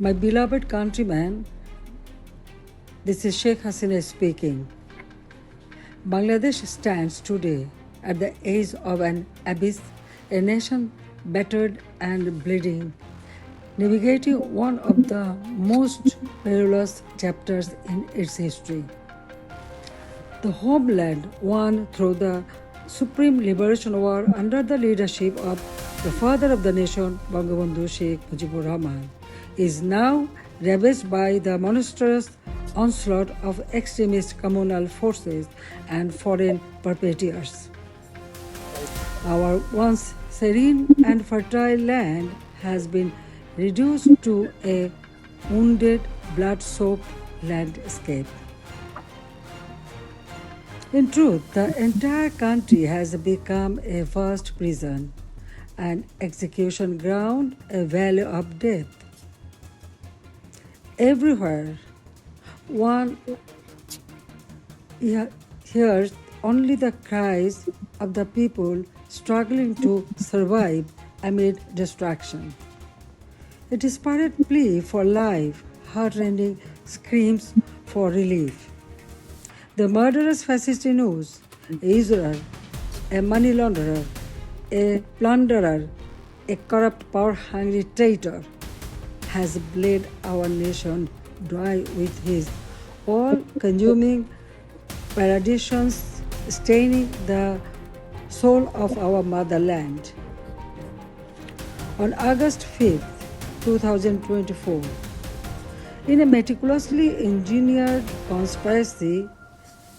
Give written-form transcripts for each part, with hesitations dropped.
My beloved countrymen, this is Sheikh Hasina speaking. Bangladesh stands today at the edge of an abyss, a nation battered and bleeding, navigating one of the most perilous chapters in its history. The homeland won through the Supreme Liberation War under the leadership of the father of the nation, Bangabandhu Sheikh Mujibur Rahman, is now ravaged by the monstrous onslaught of extremist communal forces and foreign perpetrators. Our once serene and fertile land has been reduced to a wounded, blood-soaked landscape. In truth, the entire country has become a vast prison, an execution ground, a valley of death. Everywhere, one hears only the cries of the people struggling to survive amid destruction. A desperate plea for life, heartrending screams for relief. The murderous fascist news, Israel, a money launderer, a plunderer, a corrupt, power-hungry traitor, has bled our nation dry with his all-consuming perditions, staining the soul of our motherland. On August 5th, 2024, in a meticulously engineered conspiracy,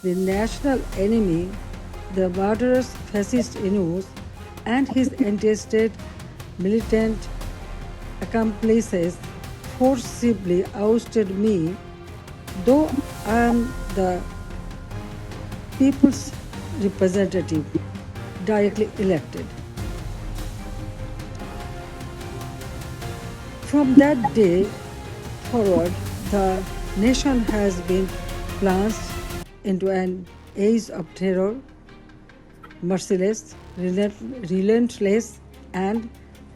the national enemy, the murderous fascist Inus, and his anti-state militant accomplices forcibly ousted me, though I am the people's representative, directly elected. From that day forward, the nation has been plunged into an age of terror, merciless, relentless, and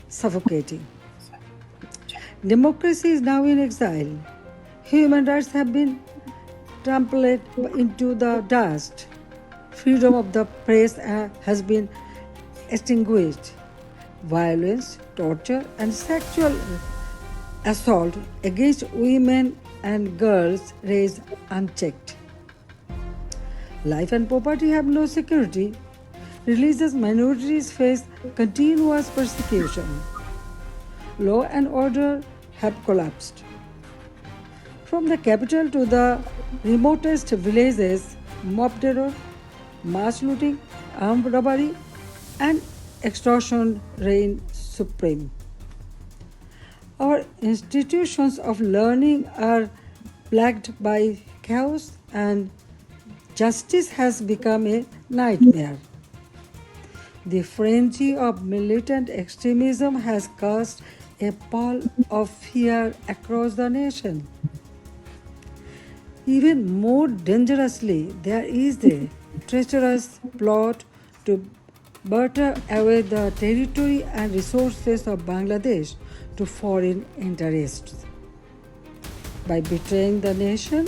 suffocating. Democracy is now in exile. Human rights have been trampled into the dust. Freedom of the press has been extinguished. Violence, torture, and sexual assault against women and girls raised unchecked. Life and property have no security. Religious minorities face continuous persecution. Law and order have collapsed. From the capital to the remotest villages, mob terror, mass looting, armed robbery, and extortion reign supreme. Our institutions of learning are plagued by chaos, and justice has become a nightmare. The frenzy of militant extremism has cast a pall of fear across the nation. Even more dangerously, there is a treacherous plot to barter away the territory and resources of Bangladesh to foreign interests. By betraying the nation,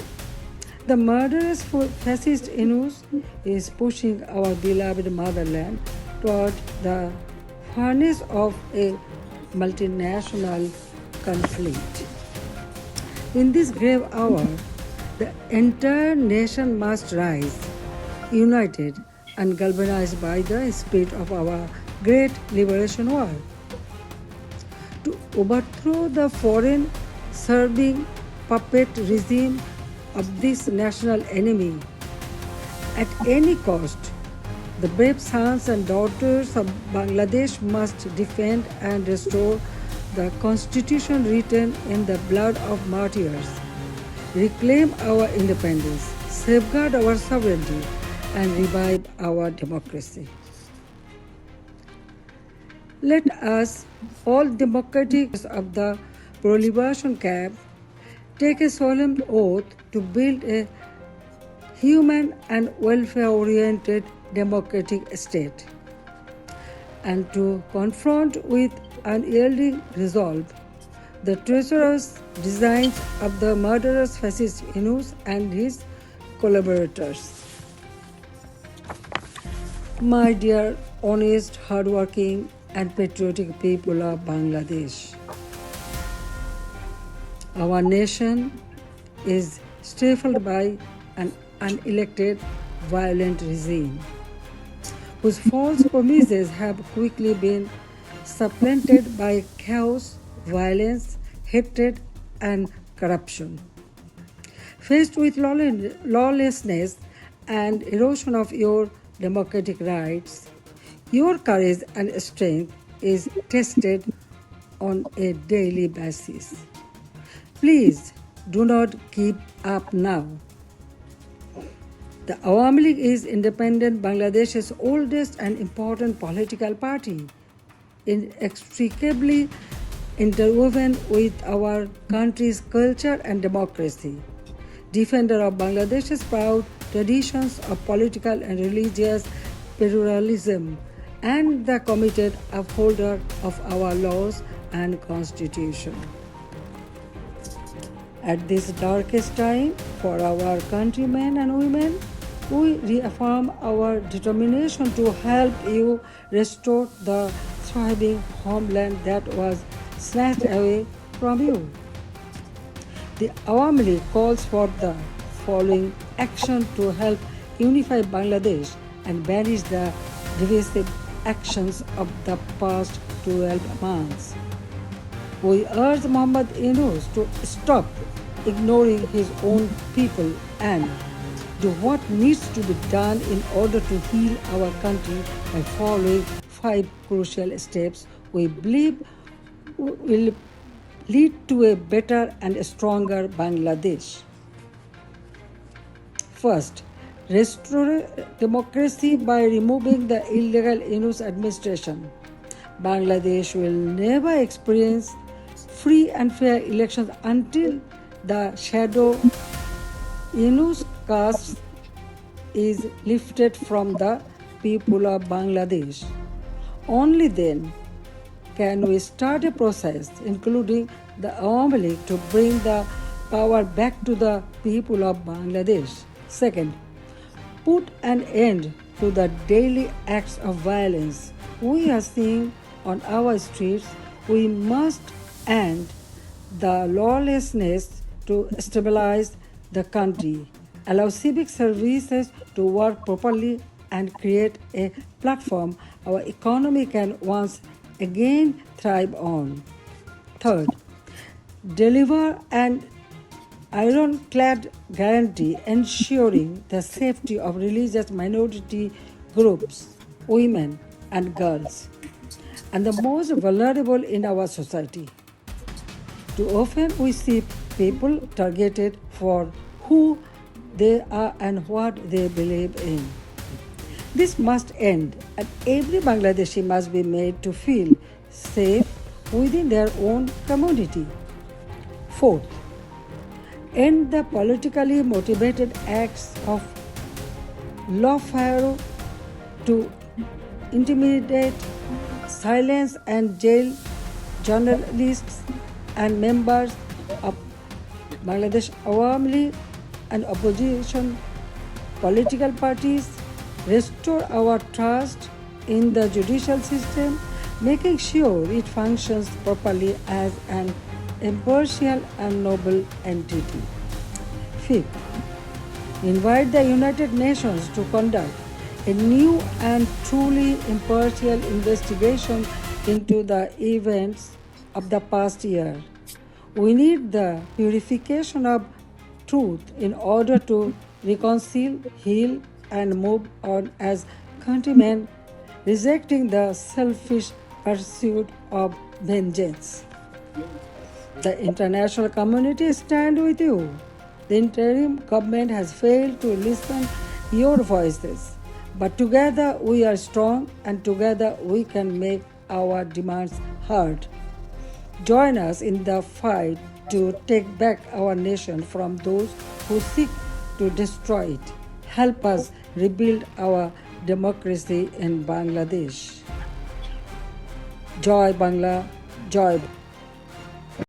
the murderous fascist Inus is pushing our beloved motherland toward the furnace of a multinational conflict. In this grave hour, the entire nation must rise, united and galvanized by the spirit of our great liberation war, to overthrow the foreign serving puppet regime of this national enemy. At any cost, the brave sons and daughters of Bangladesh must defend and restore the constitution written in the blood of martyrs, reclaim our independence, safeguard our sovereignty, and revive our democracy. Let us, all democrats of the pro-liberation camp, take a solemn oath to build a human and welfare-oriented democratic state, and to confront with unyielding resolve the treacherous designs of the murderous fascist Yunus and his collaborators. My dear, honest, hardworking, and patriotic people of Bangladesh, our nation is stifled by an unelected, violent regime whose false promises have quickly been supplanted by chaos, violence, hatred, and corruption. Faced with lawlessness and erosion of your democratic rights, your courage and strength is tested on a daily basis. Please do not give up now. The Awamileague is independent Bangladesh's oldest and important political party, inextricably interwoven with our country's culture and democracy, defender of Bangladesh's proud traditions of political and religious pluralism, and the committed upholder of our laws and constitution. At this darkest time for our countrymen and women, we reaffirm our determination to help you restore the thriving homeland that was snatched away from you. The Awamileague calls for the following action to help unify Bangladesh and banish the divisive actions of the past 12 months. We urge Muhammad Yunus to stop ignoring his own people and do what needs to be done in order to heal our country by following 5 crucial steps we believe will lead to a better and stronger Bangladesh. First, restore democracy by removing the illegal Yunus administration. Bangladesh will never experience free and fair elections until the shadow Yunus cast is lifted from the people of Bangladesh. Only then can we start a process, including the Awamileague, to bring the power back to the people of Bangladesh. Second, put an end to the daily acts of violence we are seeing on our streets. We must end the lawlessness to stabilize the country, allow civic services to work properly, and create a platform our economy can once again thrive on. Third, deliver an ironclad guarantee ensuring the safety of religious minority groups, women and girls, and the most vulnerable in our society. Too often we see people targeted for who they are and what they believe in. This must end, and every Bangladeshi must be made to feel safe within their own community. Fourth, end the politically motivated acts of lawfare to intimidate, silence, and jail journalists and members of Bangladesh Awamileague and opposition political parties. Restore our trust in the judicial system, making sure it functions properly as an impartial and noble entity. Fifth, invite the United Nations to conduct a new and truly impartial investigation into the events of the past year. We need the purification of truth in order to reconcile, heal, and move on as countrymen, rejecting the selfish pursuit of vengeance. The international community stands with you. The interim government has failed to listen to your voices. But together we are strong, and together we can make our demands heard. Join us in the fight to take back our nation from those who seek to destroy it. Help us rebuild our democracy in Bangladesh. Joy Bangla, Joy